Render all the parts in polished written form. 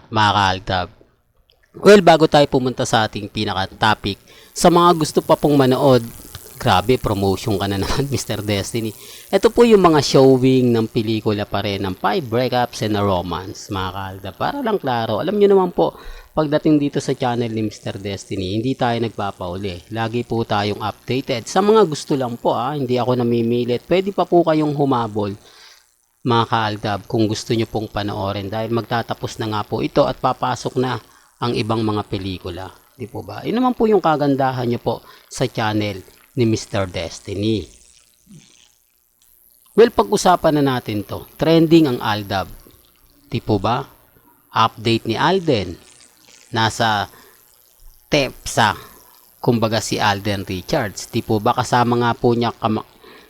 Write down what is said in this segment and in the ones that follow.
mga kaaldab. Well, bago tayo pumunta sa ating pinaka-topic, sa mga gusto pa pong manood, grabe, promotion ka na naman, Mr. Destiny. Ito po yung mga showing ng pelikula pa rin ng 5 Breakups and a Romance, mga kaaldab. Para lang klaro, alam nyo naman po, pagdating dito sa channel ni Mr. Destiny, hindi tayo nagpapauli. Lagi po tayong updated. Sa mga gusto lang po, hindi ako namimilit. Pwede pa po kayong humabol, mga kaaldab, kung gusto nyo pong panoorin. Dahil magtatapos na nga po ito at papasok na ang ibang mga pelikula. Di po ba? Yun naman po yung kagandahan nyo po sa channel ni Mr. Destiny. Well, pag-usapan na natin to. Trending ang Aldab. Di po ba? Update ni Alden. Nasa TEPSA. Kumbaga si Alden Richards. Di po ba? Kasama nga po niya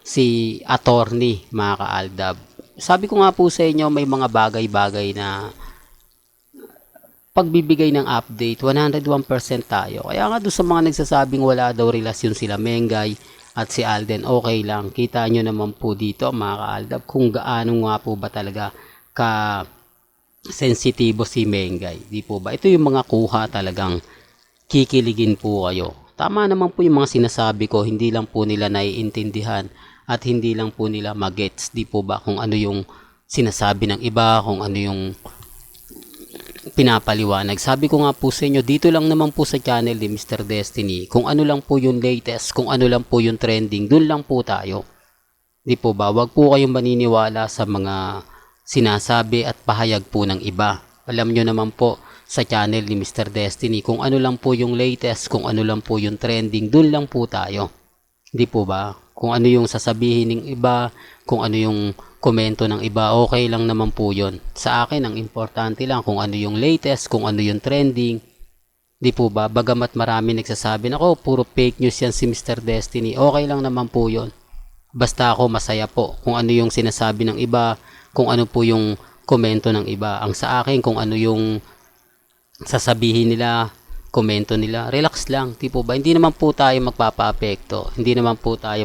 si attorney, mga ka-Aldab. Sabi ko nga po sa inyo, may mga bagay-bagay na pagbibigay ng update, 101% tayo. Kaya nga doon sa mga nagsasabing wala daw relasyon sila Mengay at si Alden, okay lang. Kita nyo naman po dito, mga ka-Aldab, kung gaano nga po ba talaga ka-sensitibo si Mengay. Di po ba? Ito yung mga kuha talagang kikiligin po kayo. Tama naman po yung mga sinasabi ko, hindi lang po nila naiintindihan at hindi lang po nila magets. Di po ba? Kung ano yung sinasabi ng iba, kung ano yung pinapaliwanag. Sabi ko nga po sa inyo, dito lang naman po sa channel ni Mr. Destiny, kung ano lang po yung latest, kung ano lang po yung trending, dun lang po tayo. Di po ba? Wag po kayong maniniwala sa mga sinasabi at pahayag po ng iba. Alam nyo naman po sa channel ni Mr. Destiny, kung ano lang po yung latest, kung ano lang po yung trending, dun lang po tayo. Di po ba? Kung ano yung sasabihin ng iba, kung ano yung komento ng iba, okay lang naman po yun. Sa akin, ang importante lang kung ano yung latest, kung ano yung trending. Di po ba? Bagamat marami nagsasabi, nako, puro fake news yan si Mr. Destiny. Okay lang naman po yun. Basta ako masaya po kung ano yung sinasabi ng iba, kung ano po yung komento ng iba. Ang sa akin, kung ano yung sasabihin nila, komento nila, relax lang. Di po ba? Hindi naman po tayo magpapa-apekto. Hindi naman po tayo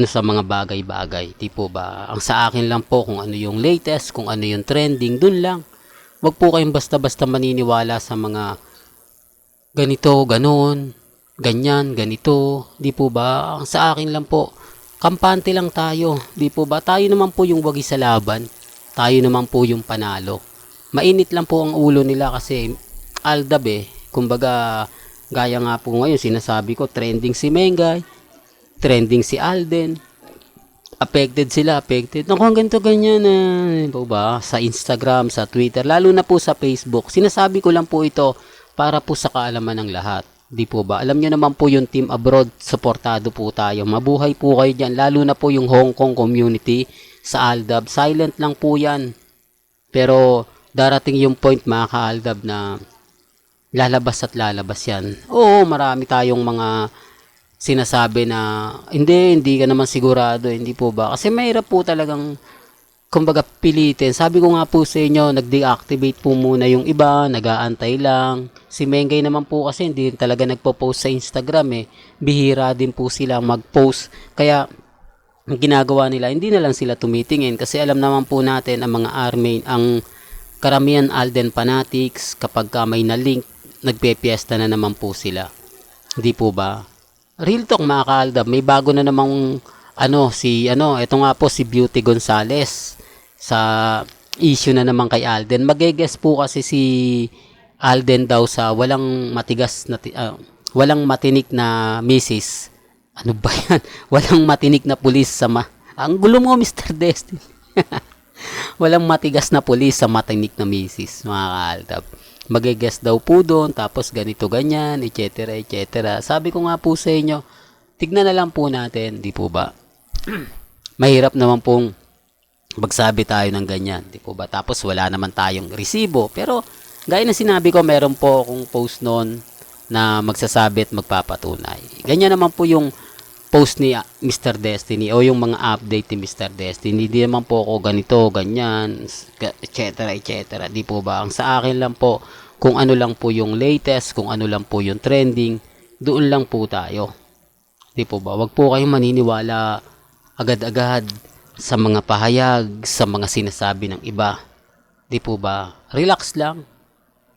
sa mga bagay-bagay, di po ba? Ang sa akin lang po kung ano yung latest, kung ano yung trending, dun lang. Wag po kayong basta-basta maniniwala sa mga ganito, ganon, ganyan, ganito, di po ba? Ang sa akin lang po, kampante lang tayo, di po ba? Tayo naman po yung wagi sa laban, tayo naman po yung panalo. Mainit lang po ang ulo nila kasi Aldab kumbaga, gaya nga po ngayon, sinasabi ko, trending si Mengay, trending si Alden, affected. Naku, ganito ganyan po ba? Sa Instagram, sa Twitter, lalo na po sa Facebook. Sinasabi ko lang po ito para po sa kaalaman ng lahat. Di po ba? Alam nyo naman po yung team abroad, supportado po tayo. Mabuhay po kayo dyan, lalo na po yung Hong Kong community sa Aldab. Silent lang po yan. Pero darating yung point, mga ka-Aldab, na lalabas at lalabas yan. Oo, marami tayong mga sinasabi na hindi ka naman sigurado, hindi po ba? Kasi mahirap po talagang kumbaga pilitin. Sabi ko nga po sa inyo, nag-deactivate po muna yung iba, nag-aantay lang. Si Mengay naman po kasi hindi talaga nagpo-post sa Instagram Bihira din po sila mag-post. Kaya ang ginagawa nila, hindi na lang sila tumitingin kasi alam naman po natin ang mga army, ang karamihan Alden fanatics, kapag may na-link, nagpe-fiesta na naman po sila. Hindi po ba? Real talk, mga ka-Aldab, may bago na namang eto nga po si Beauty Gonzales sa issue na naman kay Alden. Mag-guess po kasi si Alden daw sa walang matinik na misis. Ano ba yan? Walang matinik na pulis ang gulo mo, Mr. Destiny. Walang matigas na pulis sa matinik na misis, mga ka-Aldab. Mag-guess daw po doon, tapos ganito ganyan, etc. etc. Sabi ko nga po sa inyo, tignan na lang po natin, di po ba? Mahirap naman pong magsabi tayo ng ganyan, di po ba? Tapos wala naman tayong resibo. Pero gaya na sinabi ko, meron po akong post noon na magsasabi at magpapatunay. Ganyan naman po yung post ni Mr. Destiny o yung mga update ni Mr. Destiny. Hindi naman po ako ganito, ganyan, etc. etc. Di po ba? Ang sa akin lang po, kung ano lang po yung latest, kung ano lang po yung trending, doon lang po tayo. Di po ba? Wag po kayong maniniwala agad-agad sa mga pahayag, sa mga sinasabi ng iba. Di po ba? Relax lang.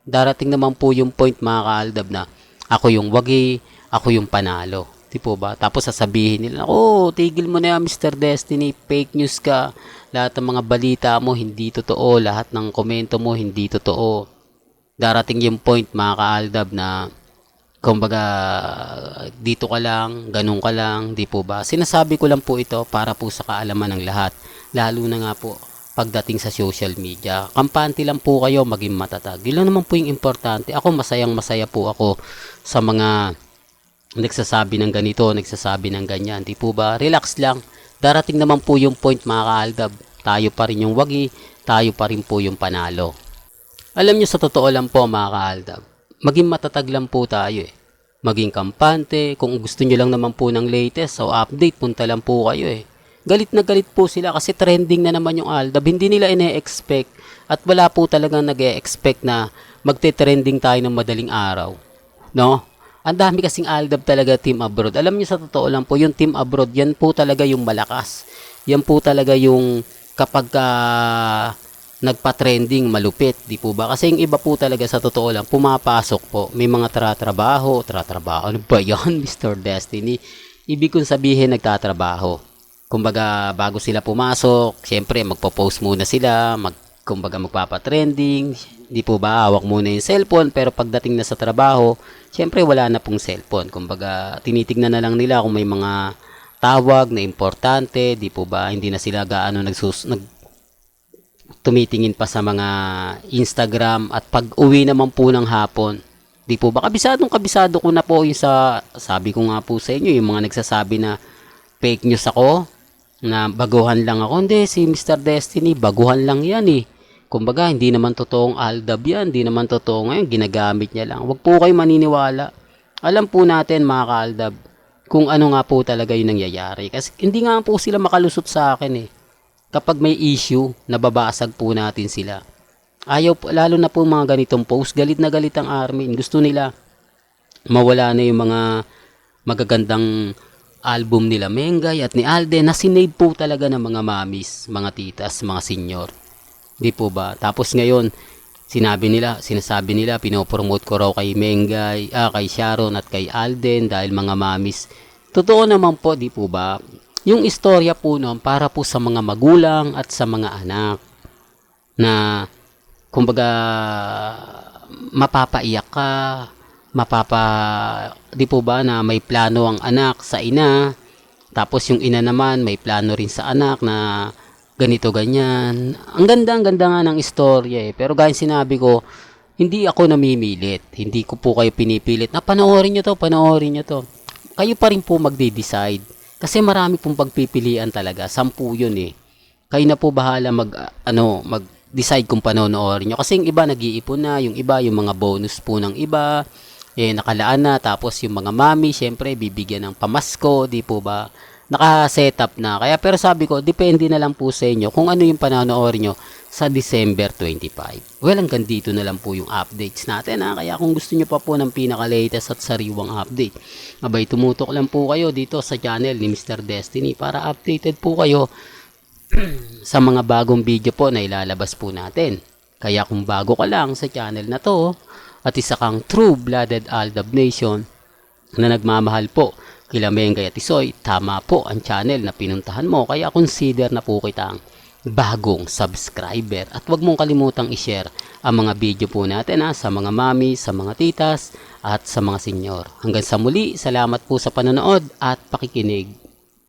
Darating naman po yung point mga kaaldab na ako yung wagi, ako yung panalo. Di po ba? Tapos sasabihin nila, oh, tigil mo na yan, Mr. Destiny, fake news ka. Lahat ng mga balita mo hindi totoo, lahat ng komento mo hindi totoo. Darating yung point mga kaaldab na kumbaga dito ka lang, ganun ka lang, di po ba? Sinasabi ko lang po ito para po sa kaalaman ng lahat. Lalo na nga po pagdating sa social media. Kampante lang po kayo, maging matatag. Yun lang naman po yung importante. Ako masayang masaya po ako sa mga nagsasabi ng ganito, nagsasabi ng ganyan. Di po ba? Relax lang. Darating naman po yung point mga kaaldab. Tayo pa rin yung wagi, tayo pa rin po yung panalo. Alam nyo sa totoo lang po mga kaaldab, maging matatag lang po tayo eh. Maging kampante, kung gusto nyo lang naman po ng latest o update, punta lang po kayo eh. Galit na galit po sila kasi trending na naman yung Aldab. Hindi nila ine-expect at wala po talagang nag-e-expect na magte-trending tayo ng madaling araw. No? Ang dami kasing Aldab talaga team abroad. Alam niyo sa totoo lang po, yung team abroad, yan po talaga yung malakas. Yan po talaga yung kapag nagpa-trending malupit, di po ba? Kasi yung iba po talaga sa totoo lang, pumapasok po. May mga tratrabaho. Ano ba yan, Mr. Destiny? Ibig kong sabihin, nagtatrabaho. Kumbaga, bago sila pumasok, syempre, magpo-post muna sila, kumbaga magpapa-trending, di po ba, hawak muna yung cellphone, pero pagdating na sa trabaho, syempre, wala na pong cellphone. Kumbaga, tinitignan na lang nila kung may mga tawag na importante, di po ba, hindi na sila gaano tumitingin pa sa mga Instagram, at pag uwi naman po ng hapon, di po ba, kabisado ko na po yung sabi ko nga po sa inyo, yung mga nagsasabi na fake news ako, na baguhan lang ako. Hindi, si Mr. Destiny, baguhan lang yan eh. Kumbaga, hindi naman totoong Aldab yan. Hindi naman totoo ngayon. Ginagamit niya lang. Huwag po kayo maniniwala. Alam po natin, mga ka-Aldab, kung ano nga po talaga yung nangyayari. Kasi hindi nga po sila makalusot sa akin eh. Kapag may issue, nababasag po natin sila. Ayaw po, lalo na po mga ganitong post, galit na galit ang Armin. Gusto nila mawala na yung mga magagandang album nila Mengay at ni Alden na sinave po talaga ng mga mamis, mga titas, mga senior. Di po ba? Tapos ngayon, sinasabi nila, pinopromote ko raw kay Mengay, kay Sharon at kay Alden dahil mga mamis. Totoo naman po, di po ba? Yung istorya po noon para po sa mga magulang at sa mga anak na kumbaga mapapaiyak ka, di po ba na may plano ang anak sa ina, tapos yung ina naman may plano rin sa anak na ganito ganyan. Ang ganda nga ng istorya eh. Pero gaya sinabi ko, hindi ako namimilit, hindi ko po kayo pinipilit na panoorin nyo to. Kayo pa rin po magde-decide kasi marami pong pagpipilian talaga, 10 yun eh. Kayo na po bahala mag-decide kung panonoorin nyo kasi yung iba nag-iipon na, yung iba yung mga bonus po ng iba nakalaan na, tapos yung mga mami syempre bibigyan ng pamasko, di po ba, naka-setup na. Kaya pero sabi ko, depende na lang po sa inyo kung ano yung panonoorin nyo sa December 25. Well, hanggang dito na lang po yung updates natin ha. Kaya kung gusto nyo pa po ng pinaka-latest at sariwang update, abay tumutok lang po kayo dito sa channel ni Mr. Destiny para updated po kayo sa mga bagong video po na ilalabas po natin. Kaya kung bago ka lang sa channel na to, at isa kang true-blooded Aldab Nation na nagmamahal po kila Mengay at Isoy, tama po ang channel na pinuntahan mo. Kaya consider na po kitang bagong subscriber. At huwag mong kalimutang i-share ang mga video po natin sa mga mami, sa mga titas, at sa mga senyor. Hanggang sa muli, salamat po sa panonood at pakikinig.